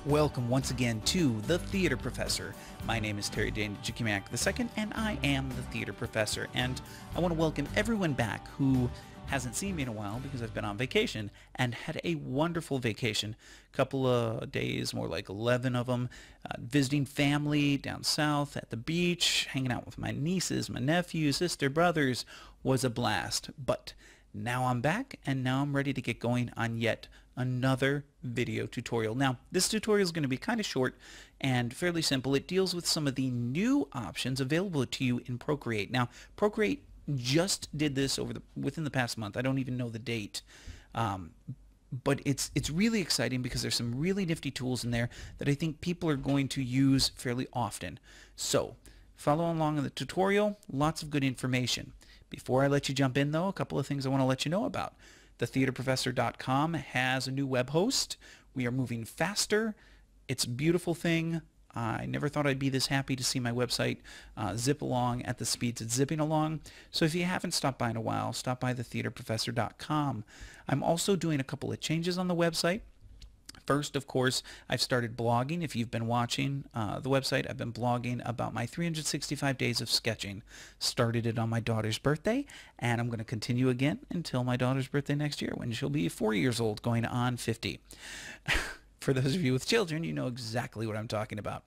Welcome once again to The Theater Professor. My name is Terry Dane II, and I am the Theater Professor. And I want to welcome everyone back who hasn't seen me in a while because I've been on vacation and had a wonderful vacation. Couple of days, more like 11 of them, visiting family down south at the beach, hanging out with my nieces, my nephews, sister, brothers. Was a blast. But now I'm back, and now I'm ready to get going on yet another video tutorial. Now, this tutorial is going to be kind of short and fairly simple. It deals with some of the new options available to you in Procreate. Now, Procreate just did this within the past month. I don't even know the date. But it's really exciting because there's some really nifty tools in there that I think people are going to use fairly often. So, follow along in the tutorial. Lots of good information. Before I let you jump in, though, a couple of things I want to let you know about. TheTheaterProfessor.com has a new web host. We are moving faster. It's a beautiful thing. I never thought I'd be this happy to see my website zip along at the speeds it's zipping along. So if you haven't stopped by in a while, stop by TheTheaterProfessor.com. I'm also doing a couple of changes on the website. First, of course, I've started blogging. If you've been watching the website, I've been blogging about my 365 days of sketching. Started it on my daughter's birthday, and I'm going to continue again until my daughter's birthday next year when she'll be 4 years old, going on 50. For those of you with children, you know exactly what I'm talking about.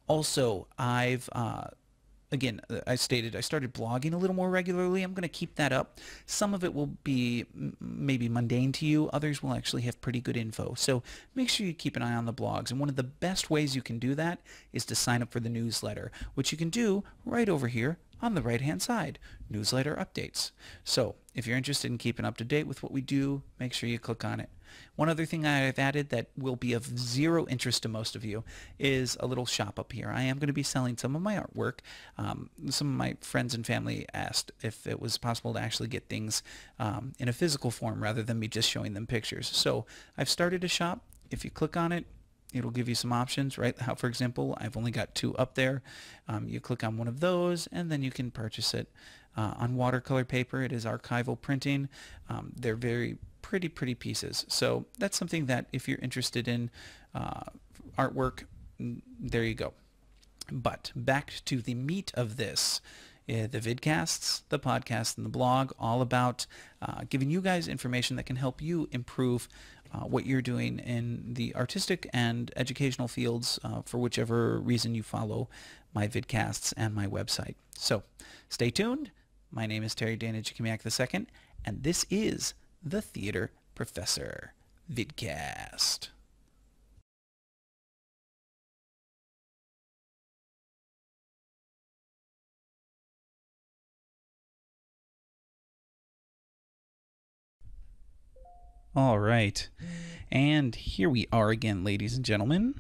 Also, again, I started blogging a little more regularly. I'm going to keep that up. Some of it will be maybe mundane to you. Others will actually have pretty good info. So make sure you keep an eye on the blogs. And one of the best ways you can do that is to sign up for the newsletter, which you can do right over here on the right-hand side, newsletter updates. So if you're interested in keeping up to date with what we do, make sure you click on it. One other thing I've added that will be of zero interest to most of you is a little shop up here. I am going to be selling some of my artwork. Some of my friends and family asked if it was possible to actually get things in a physical form rather than me just showing them pictures. So I've started a shop. If you click on it, it'll give you some options, right? How, for example, I've only got 2 up there. You click on one of those, and then you can purchase it on watercolor paper. It is archival printing. They're very pretty pieces. So that's something that if you're interested in artwork, there you go. But back to the meat of this. The vidcasts, the podcast, and the blog, all about giving you guys information that can help you improve what you're doing in the artistic and educational fields for whichever reason you follow my vidcasts and my website. So stay tuned. My name is Terry Dane II, and this is The Theater Professor Vidcast. All right, and here we are again, ladies and gentlemen.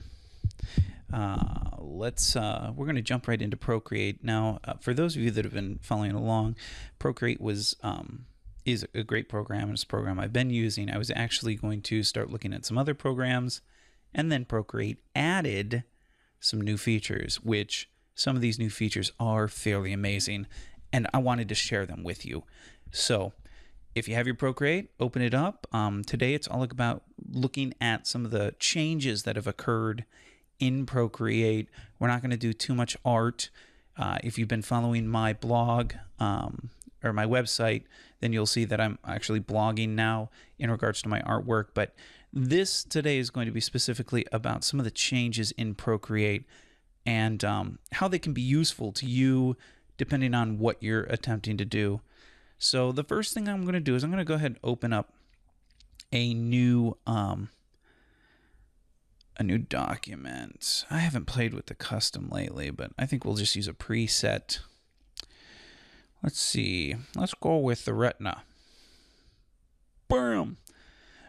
We're going to jump right into Procreate now. For those of you that have been following along, Procreate is a great program. It's a program I've been using. I was actually going to start looking at some other programs, and then Procreate added some new features, which some of these new features are fairly amazing, and I wanted to share them with you. So if you have your Procreate, open it up. Today it's all about looking at some of the changes that have occurred in Procreate. We're not going to do too much art. If you've been following my blog or my website, then you'll see that I'm actually blogging now in regards to my artwork. But this today is going to be specifically about some of the changes in Procreate and how they can be useful to you depending on what you're attempting to do. So the first thing I'm going to do is I'm going to go ahead and open up a new document. I haven't played with the custom lately, but I think we'll just use a preset. Let's see. Let's go with the retina. Boom.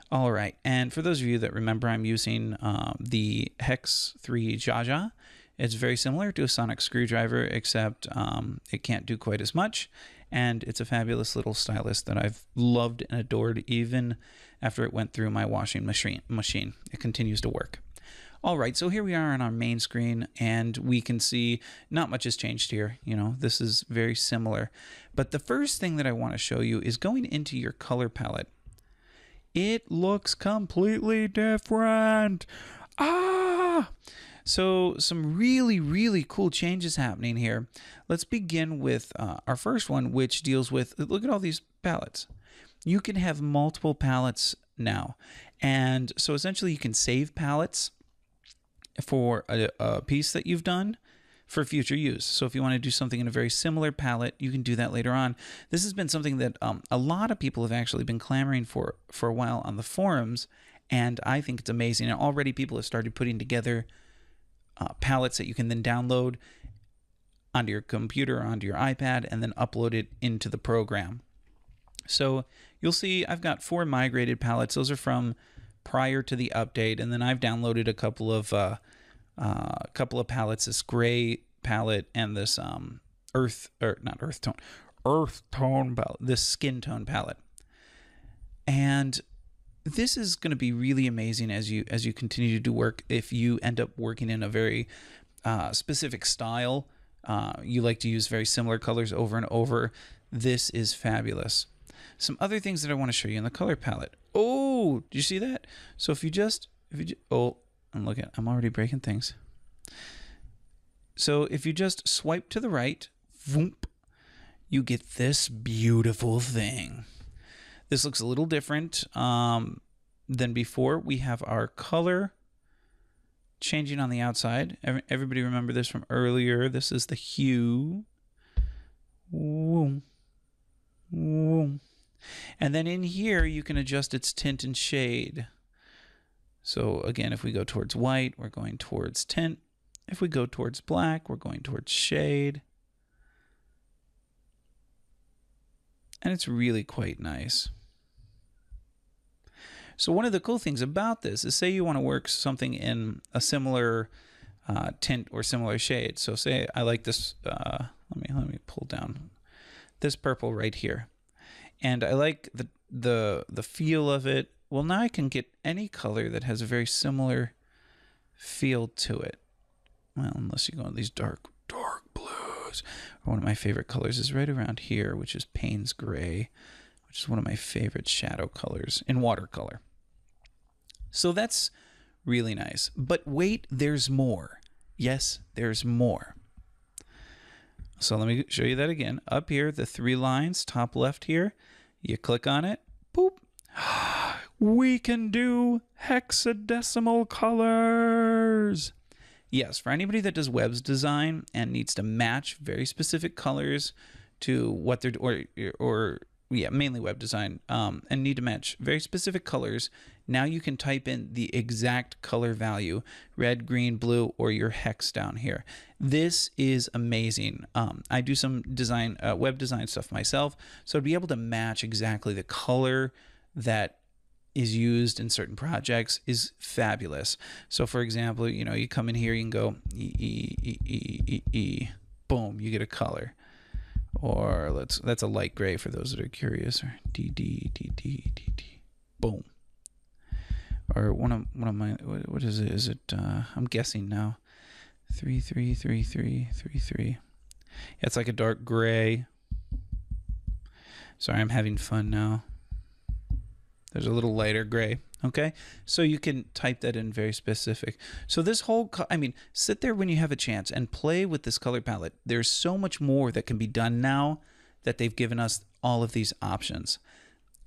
All right. And for those of you that remember, I'm using the Hex 3 Jaja. It's very similar to a sonic screwdriver, except it can't do quite as much. And it's a fabulous little stylus that I've loved and adored even after it went through my washing machine. It continues to work. All right, so here we are on our main screen, and we can see not much has changed here. You know, this is very similar. But the first thing that I want to show you is going into your color palette. It looks completely different. Ah! So some really, really cool changes happening here. Let's begin with our first one, which deals with, look at all these palettes. You can have multiple palettes now. And so essentially you can save palettes for a piece that you've done for future use. So if you want to do something in a very similar palette, you can do that later on. This has been something that a lot of people have actually been clamoring for a while on the forums, and I think it's amazing. And already people have started putting together palettes that you can then download onto your computer or onto your iPad and then upload it into the program. So you'll see I've got 4 migrated palettes. Those are from prior to the update, and then I've downloaded a couple of palettes, this gray palette and this earth tone palette, this skin tone palette. And this is going to be really amazing as you continue to do work. If you end up working in a very specific style, you like to use very similar colors over and over, this is fabulous. Some other things that I want to show you in the color palette. Oh, do you see that? So if you just oh, and look at, I'm already breaking things. So if you just swipe to the right, voomp, you get this beautiful thing. This looks a little different than before. We have our color changing on the outside. Everybody remember this from earlier. This is the hue. Whoom. Whoom. And then in here, you can adjust its tint and shade. So again, if we go towards white, we're going towards tint. If we go towards black, we're going towards shade. And it's really quite nice. So one of the cool things about this is, say you want to work something in a similar tint or similar shade. So say I like this, let me pull down this purple right here. And I like the feel of it. Well, now I can get any color that has a very similar feel to it. Well, unless you go in these dark blues. One of my favorite colors is right around here, which is Payne's Gray, which is one of my favorite shadow colors in watercolor. So that's really nice. But wait, there's more. Yes, there's more. So let me show you that again. Up here, the 3 lines, top left here, you click on it, boop. We can do hexadecimal colors. Yes, for anybody that does web design and needs to match very specific colors to what they're, mainly web design, and need to match very specific colors, now you can type in the exact color value, red, green, blue, or your hex down here. This is amazing. I do some design, web design stuff myself, so to be able to match exactly the color that is used in certain projects is fabulous. So for example, you know, you come in here, you can go boom, you get a color. Or that's a light gray for those that are curious, or D, boom. Or one of my, what is it? Is it, I'm guessing now, 3. Yeah, it's like a dark gray. Sorry, I'm having fun now. There's a little lighter gray. Okay, so you can type that in very specific. So this whole, sit there when you have a chance and play with this color palette. There's so much more that can be done now that they've given us all of these options.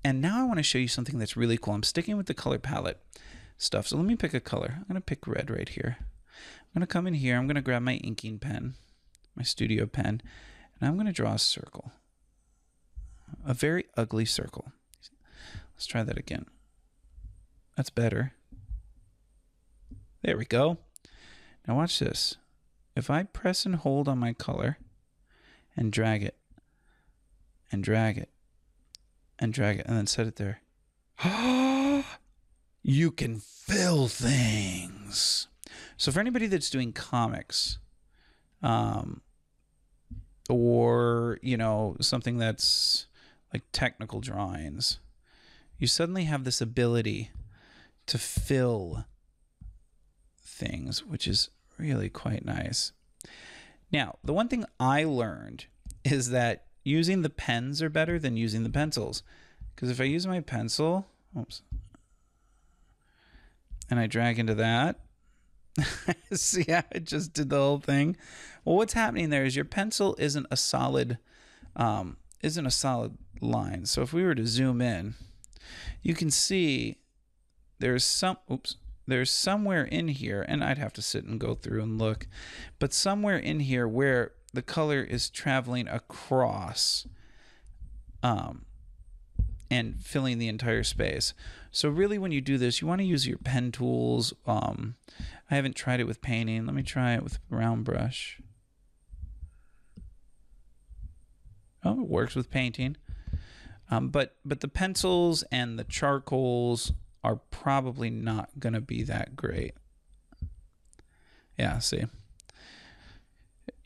And now I want to show you something that's really cool. I'm sticking with the color palette stuff. So let me pick a color. I'm going to pick red right here. I'm going to come in here. I'm going to grab my inking pen, my studio pen, and I'm going to draw a circle. A very ugly circle. Let's try that again. That's better. There we go. Now watch this. If I press and hold on my color and drag it and drag it and drag it and then set it there, you can fill things. So for anybody that's doing comics, or, you know, something that's like technical drawings, you suddenly have this ability to fill things, which is really quite nice. Now, the one thing I learned is that using the pens are better than using the pencils. Because if I use my pencil, oops, and I drag into that, See how I just did the whole thing? Well, what's happening there is your pencil isn't a solid line. So if we were to zoom in, you can see there's somewhere in here, and I'd have to sit and go through and look, but somewhere in here where the color is traveling across and filling the entire space. So really when you do this, you want to use your pen tools. I haven't tried it with painting. Let me try it with round brush. Oh, it works with painting. But the pencils and the charcoals are probably not going to be that great. Yeah, see.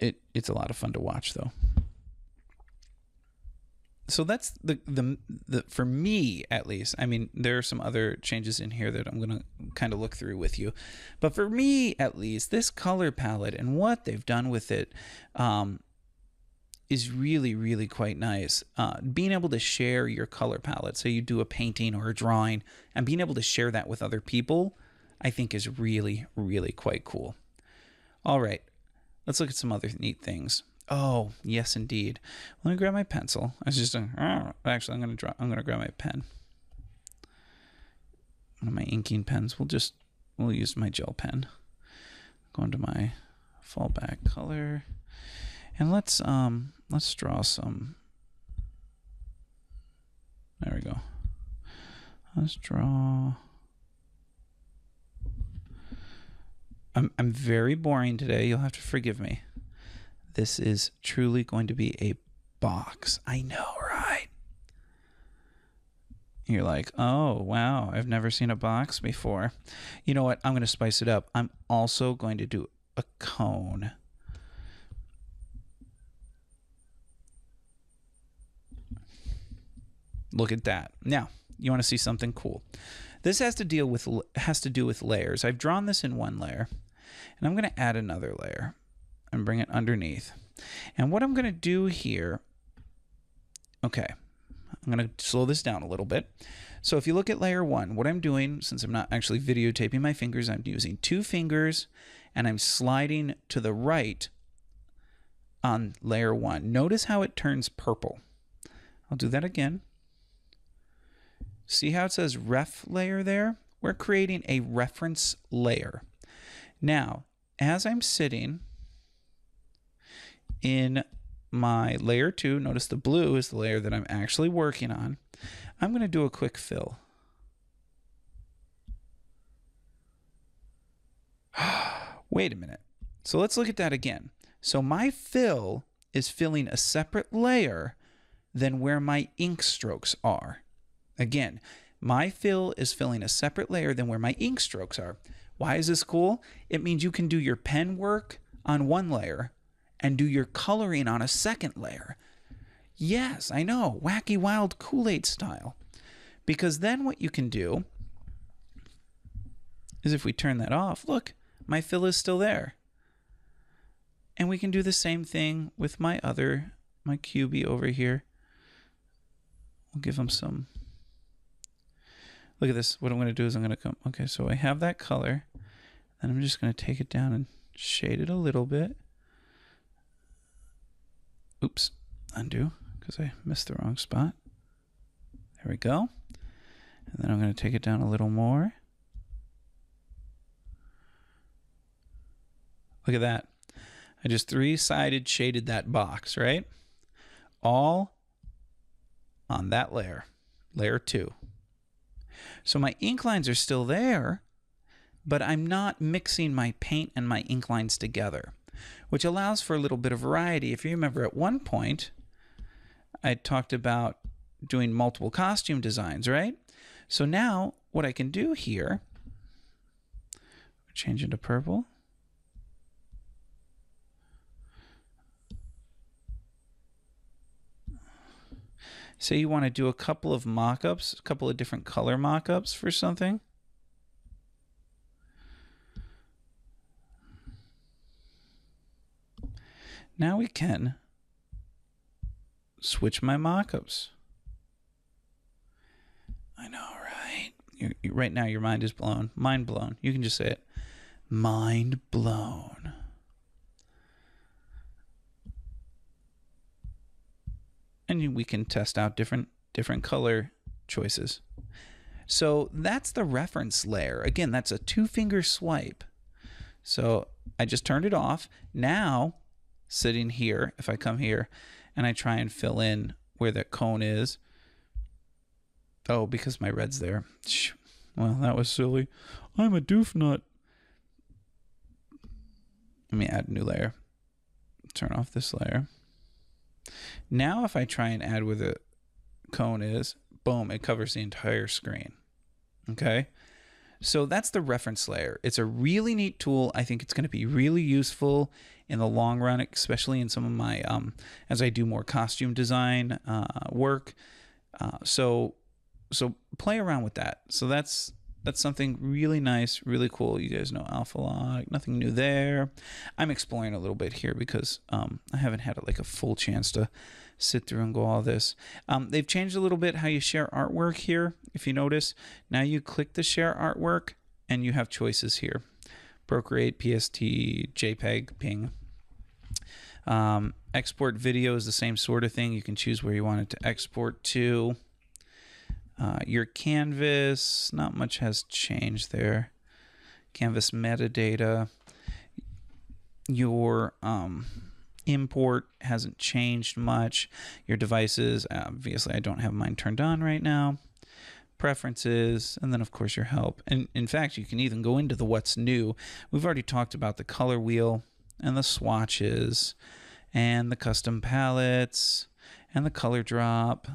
It's a lot of fun to watch though. So that's the for me at least. I mean, there are some other changes in here that I'm going to kind of look through with you. But for me at least, this color palette and what they've done with it is really, really quite nice. Being able to share your color palette, so you do a painting or a drawing, and being able to share that with other people, I think is really, really quite cool. All right, let's look at some other neat things. Oh, yes, indeed. Let me grab my pencil. I was just actually, I'm gonna grab my pen. One of my inking pens. We'll use my gel pen. Go into my fallback color, and let's draw some. There we go. Let's draw. I'm very boring today. You'll have to forgive me. This is truly going to be a box. I know, right? You're like, oh, wow, I've never seen a box before. You know what? I'm going to spice it up. I'm also going to do a cone. Look at that. Now, you want to see something cool. This has to do with layers. I've drawn this in one layer, and I'm going to add another layer and bring it underneath. And what I'm going to do here, okay, I'm going to slow this down a little bit. So if you look at layer 1, what I'm doing, since I'm not actually videotaping my fingers, I'm using 2 fingers, and I'm sliding to the right on layer 1. Notice how it turns purple. I'll do that again. See how it says ref layer there? We're creating a reference layer. Now, as I'm sitting in my layer 2, notice the blue is the layer that I'm actually working on. I'm going to do a quick fill. Wait a minute. So let's look at that again. So my fill is filling a separate layer than where my ink strokes are. Again, my fill is filling a separate layer than where my ink strokes are. Why is this cool? It means you can do your pen work on one layer and do your coloring on a second layer. Yes, I know, wacky wild Kool-Aid style. Because then what you can do is if we turn that off, look, my fill is still there. And we can do the same thing with my QB over here. We'll give them some. Look at this. What I'm going to do is I'm going to come. Okay, so I have that color. Then I'm just going to take it down and shade it a little bit. Oops, undo, because I missed the wrong spot. There we go. And then I'm going to take it down a little more. Look at that. I just 3-sided shaded that box, right? All on that layer, layer 2. So my ink lines are still there, but I'm not mixing my paint and my ink lines together, which allows for a little bit of variety. If you remember at one point, I talked about doing multiple costume designs, right? So now what I can do here, change into purple. Say you want to do a couple of mock-ups, a couple of different color mock-ups for something. Now we can switch my mock-ups. I know, right? Right now your mind is blown. Mind blown. You can just say it. Mind blown. And we can test out different color choices. So that's the reference layer. Again, that's a 2-finger swipe. So I just turned it off. Now, sitting here, if I come here and I try and fill in where that cone is. Oh, because my red's there. Well, that was silly. I'm a doofnut. Let me add a new layer. Turn off this layer. Now if I try and add where the cone is, boom, it covers the entire screen. Okay? So that's the reference layer. It's a really neat tool. I think it's going to be really useful in the long run, especially in some of my, as I do more costume design work. So play around with that. So that's something really nice, really cool. You guys know Alpha Log, nothing new there. I'm exploring a little bit here because I haven't had like a full chance to sit through and go all this. They've changed a little bit how you share artwork here. If you notice, now you click the share artwork and you have choices here. Procreate, PST, JPEG, PNG. Export video is the same sort of thing. You can choose where you want it to export to. Your canvas, not much has changed there. Canvas metadata. Your import hasn't changed much. Your devices, obviously I don't have mine turned on right now. Preferences, and then of course your help. And in fact, you can even go into the what's new. We've already talked about the color wheel and the swatches and the custom palettes and the color drop.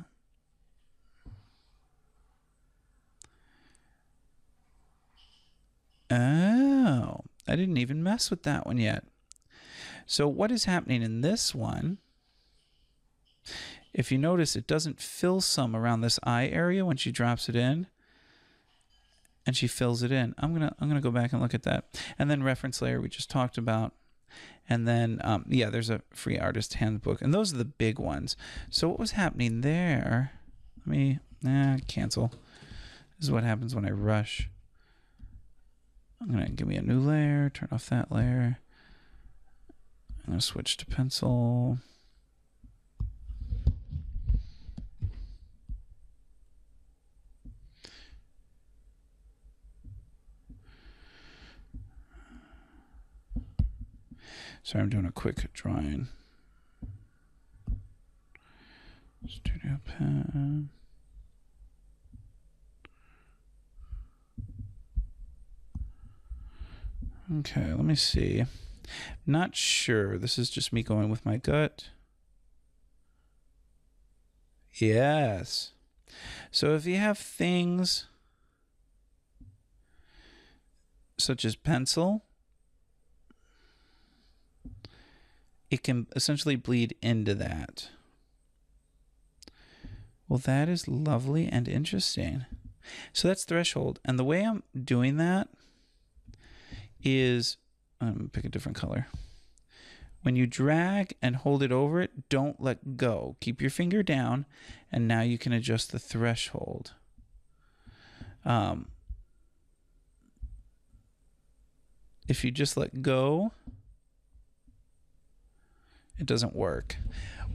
Oh, I didn't even mess with that one yet. So what is happening in this one, if you notice, it doesn't fill some around this eye area when she drops it in, and she fills it in. I'm gonna go back and look at that. And then reference layer we just talked about. And then, yeah, there's a free artist handbook. And those are the big ones. So what was happening there? Let me, cancel. This is what happens when I rush. I'm going to give me a new layer, turn off that layer. I'm going to switch to pencil. Sorry, I'm doing a quick drawing. Studio pen. Okay, let me see. Not sure. This is just me going with my gut. Yes. So if you have things such as pencil, it can essentially bleed into that. Well, that is lovely and interesting. So that's threshold. And the way I'm doing that is, I'm going to pick a different color. When you drag and hold it over it, don't let go. Keep your finger down, and now you can adjust the threshold. If you just let go, it doesn't work.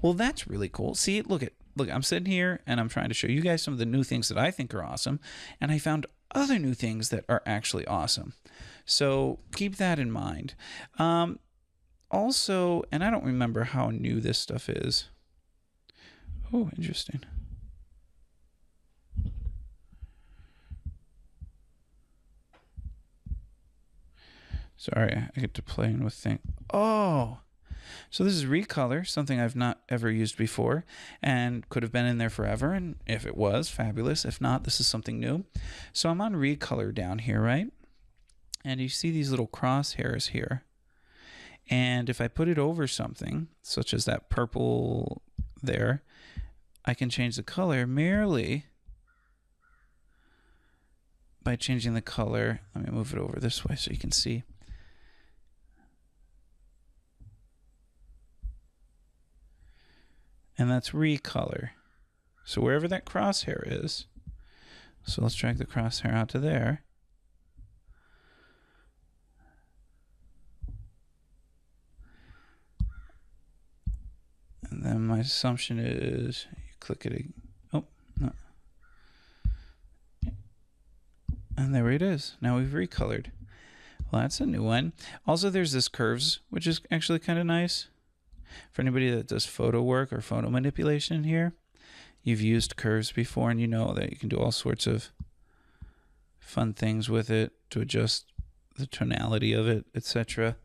Well, that's really cool. See, look, I'm sitting here and I'm trying to show you guys some of the new things that I think are awesome, and I found other new things that are actually awesome. So keep that in mind. Also, and I don't remember how new this stuff is. Oh, interesting. Sorry, I get to playing with things. Oh, so this is Recolor, something I've not ever used before and could have been in there forever. And if it was, fabulous. If not, this is something new. So I'm on Recolor down here, right? And you see these little crosshairs here. And if I put it over something, such as that purple there, I can change the color merely by changing the color. Let me move it over this way so you can see. And that's Recolor. So wherever that crosshair is, so let's drag the crosshair out to there. And then my assumption is you click it. Oh, no. And there it is. Now we've recolored. Well, that's a new one. Also, there's this curves, which is actually kind of nice. For anybody that does photo work or photo manipulation here, you've used curves before and you know that you can do all sorts of fun things with it to adjust the tonality of it, etc.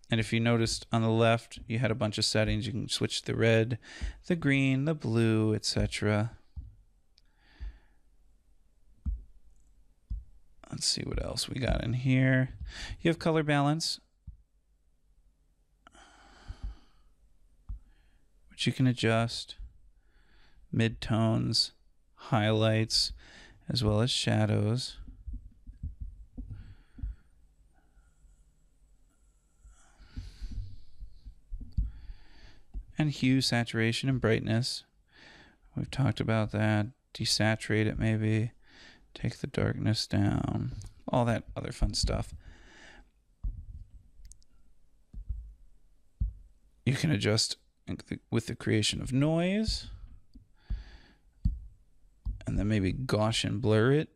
And if you noticed on the left, you had a bunch of settings. You can switch the red, the green, the blue, etc. Let's see what else we got in here. You have color balance, which you can adjust, midtones, highlights, as well as shadows. And hue, saturation, and brightness. We've talked about that. Desaturate it maybe. Take the darkness down. All that other fun stuff. You can adjust with the creation of noise. And then maybe Gaussian blur it.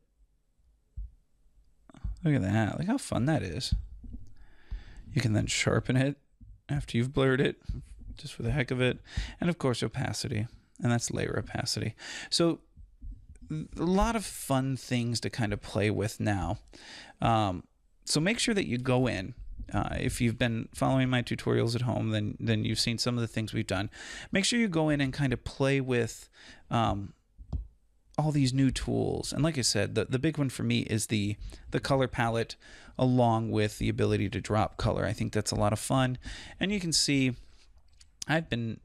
Look at that. Look how fun that is. You can then sharpen it after you've blurred it, just for the heck of it. And of course, opacity. And that's layer opacity. So a lot of fun things to kind of play with now. So make sure that you go in. If you've been following my tutorials at home, then you've seen some of the things we've done. Make sure you go in and kind of play with all these new tools. And like I said, the big one for me is the color palette, along with the ability to drop color. I think that's a lot of fun. And you can see I've been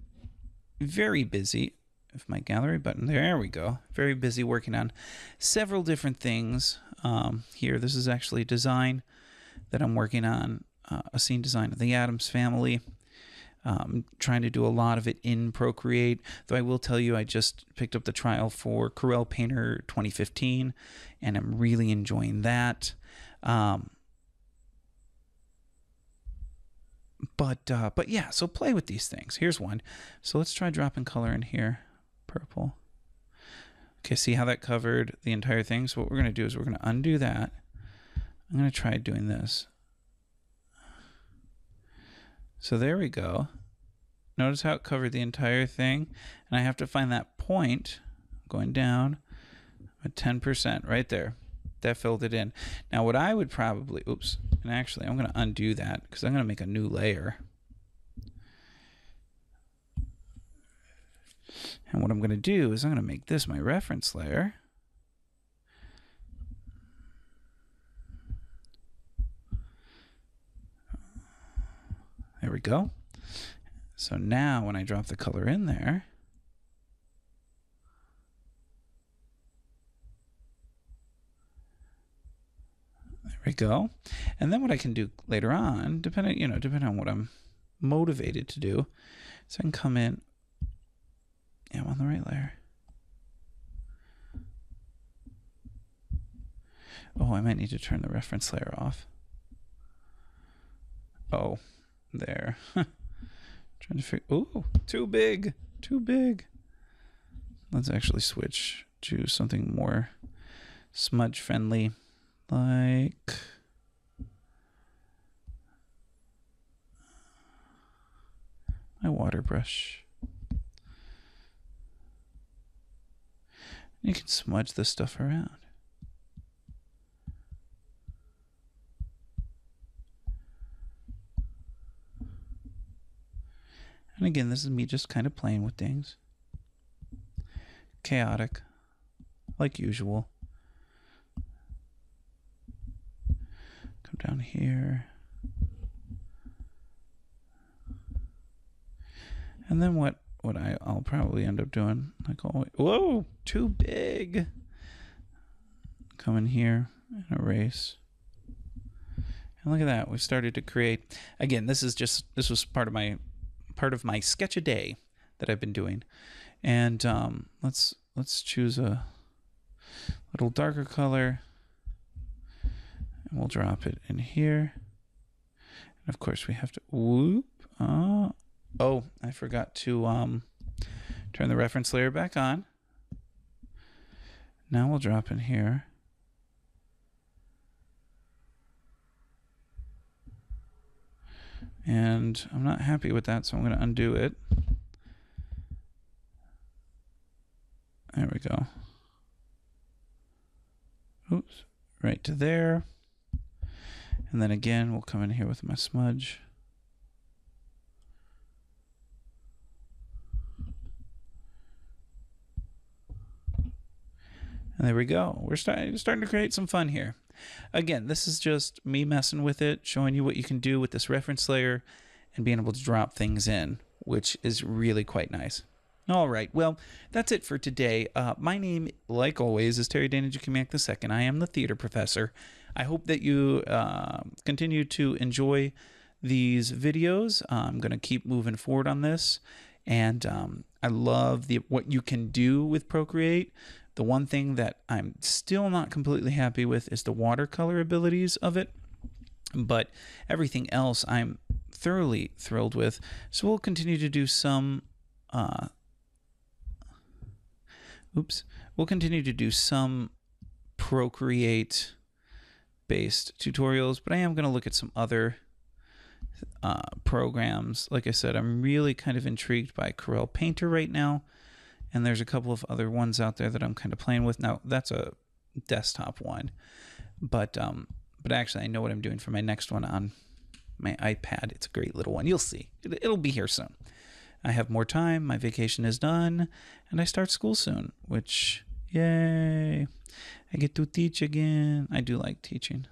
very busy. If my gallery button, there we go. Very busy working on several different things. Here, this is actually a design that I'm working on, a scene design of the Addams Family. Trying to do a lot of it in Procreate, though I will tell you I just picked up the trial for Corel Painter 2015, and I'm really enjoying that. But yeah, so play with these things. Here's one. So let's try dropping color in here. Purple. Okay, see how that covered the entire thing? So what we're going to do is we're going to undo that. I'm going to try doing this. So there we go. Notice how it covered the entire thing. And I have to find that point going down at 10% right there. That filled it in. Now what I would probably, oops, and actually I'm going to undo that because I'm going to make a new layer. And what I'm going to do is I'm going to make this my reference layer. There we go. So now when I drop the color in there, there we go. And then what I can do later on, depending on what I'm motivated to do, so I can come in. Yeah, I'm on the right layer. Oh, I might need to turn the reference layer off. Oh, there. Trying to figure. Ooh, too big. Too big. Let's actually switch to something more smudge friendly, like my water brush. You can smudge this stuff around. And again, this is me just kind of playing with things. Chaotic, like usual. Come down here. And then what I'll probably end up doing, like, oh, whoa, too big. Come in here and erase. And look at that, we started to create. Again, this was part of my sketch a day that I've been doing. And let's choose a little darker color. And we'll drop it in here. And of course we have to whoop. Oh, I forgot to turn the reference layer back on. Now we'll drop in here. And I'm not happy with that, so I'm going to undo it. There we go. Oops, right to there. And then again, we'll come in here with my smudge. And there we go. We're starting to create some fun here. Again, this is just me messing with it, showing you what you can do with this reference layer and being able to drop things in, which is really quite nice. All right, well, that's it for today. My name, like always, is Terry Dana Jukimiak II. I am the theater professor. I hope that you continue to enjoy these videos. I'm going to keep moving forward on this, and I love what you can do with Procreate. The one thing that I'm still not completely happy with is the watercolor abilities of it, but everything else I'm thoroughly thrilled with. So we'll continue to do some we'll continue to do some Procreate based tutorials, but I am going to look at some other programs. Like I said, I'm really kind of intrigued by Corel Painter right now, and there's a couple of other ones out there that I'm kind of playing with. Now, that's a desktop one, but actually I know what I'm doing for my next one on my iPad. It's a great little one. You'll see. It'll be here soon. I have more time. My vacation is done, and I start school soon, which, yay. I get to teach again. I do like teaching.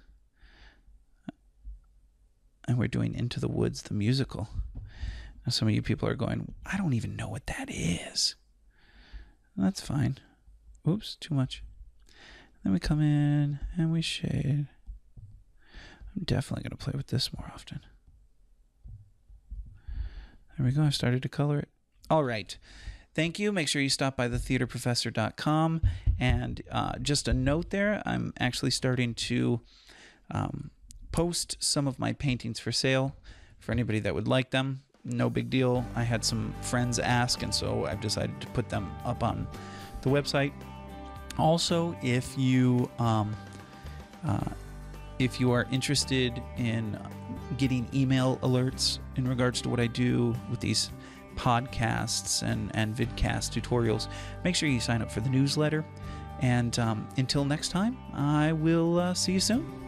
And we're doing Into the Woods, the musical. Now, some of you people are going, I don't even know what that is. That's fine. Oops, too much. Then we come in and we shade. I'm definitely going to play with this more often. There we go. I started to color it. All right. Thank you. Make sure you stop by thetheaterprofessor.com. And just a note there, I'm actually starting to post some of my paintings for sale for anybody that would like them. No big deal. I had some friends ask, and so I've decided to put them up on the website. Also, if you are interested in getting email alerts in regards to what I do with these podcasts and vidcast tutorials, make sure you sign up for the newsletter. And until next time, I will see you soon.